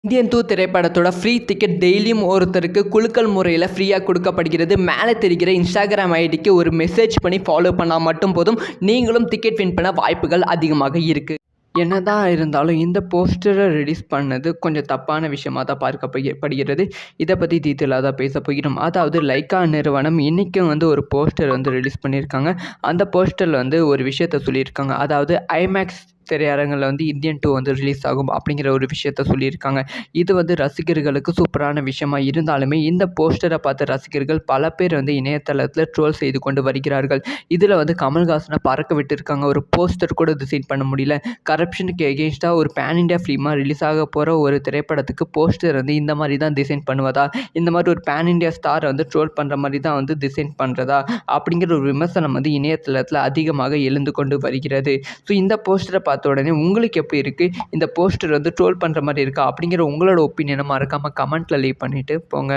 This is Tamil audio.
இந்தியன் 2 திரைப்படத்தோட ஃப்ரீ டிக்கெட் டெய்லியும் ஒருத்தருக்கு குலுக்கல் முறையில் ஃப்ரீயாக கொடுக்கப்படுகிறது. மேலே தெரிகிற இன்ஸ்டாகிராம் ஐடிக்கு ஒரு மெசேஜ் பண்ணி ஃபாலோ பண்ணால் மட்டும் போதும், நீங்களும் டிக்கெட் வின் பண்ண வாய்ப்புகள் அதிகமாக இருக்குது. என்னதான் இருந்தாலும் இந்த போஸ்டரை ரிலீஸ் பண்ணது கொஞ்சம் தப்பான விஷயமாக தான் பார்க்கப்படுகிறது. இதை பற்றி டீட்டெயிலாக தான் பேச போகிறோம். அதாவது லைக்கா நிறுவனம் இன்றைக்கும் ஒரு போஸ்டர் ரிலீஸ் பண்ணியிருக்காங்க. அந்த போஸ்டரில் ஒரு விஷயத்த சொல்லியிருக்காங்க. அதாவது ஐமேக்ஸ் திரையரங்கில் இந்தியன் 2 ரிலீஸ் ஆகும் அப்படிங்கிற ஒரு விஷயத்த சொல்லியிருக்காங்க. இது ரசிகர்களுக்கு சூப்பரான விஷயமா இருந்தாலுமே, இந்த போஸ்டரை பார்த்த ரசிகர்கள் பல பேர் இணையதளத்தில் ட்ரோல் செய்து கொண்டு வருகிறார்கள். இதில் கமல்ஹாசனை பறக்க விட்டுருக்காங்க. ஒரு போஸ்டர் கூட டிசைன் பண்ண முடியல. கரப்ஷனுக்கு எகெயின்ஸ்டாக ஒரு பேன் இண்டியா ஃபிலிமாக ரிலீஸ் ஆக போகிற ஒரு திரைப்படத்துக்கு போஸ்டர் இந்த மாதிரி தான் டிசைன் பண்ணுவதா, இந்த மாதிரி ஒரு பேன் இண்டியா ஸ்டாரை ட்ரோல் பண்ணுற மாதிரி தான் டிசைன் பண்ணுறதா அப்படிங்கிற ஒரு விமர்சனம் இணையதளத்தில் அதிகமாக எழுந்து கொண்டு வருகிறது. ஸோ இந்த போஸ்டரை பார்த்த உடனே உங்களுக்கு எப்படி இருக்குது, இந்த போஸ்டர் ட்ரோல் பண்ணுற மாதிரி இருக்கா அப்படிங்கிற உங்களோட ஒப்பீனியனை மறக்காமல் கமெண்ட்டில் லீவ் பண்ணிவிட்டு போங்க.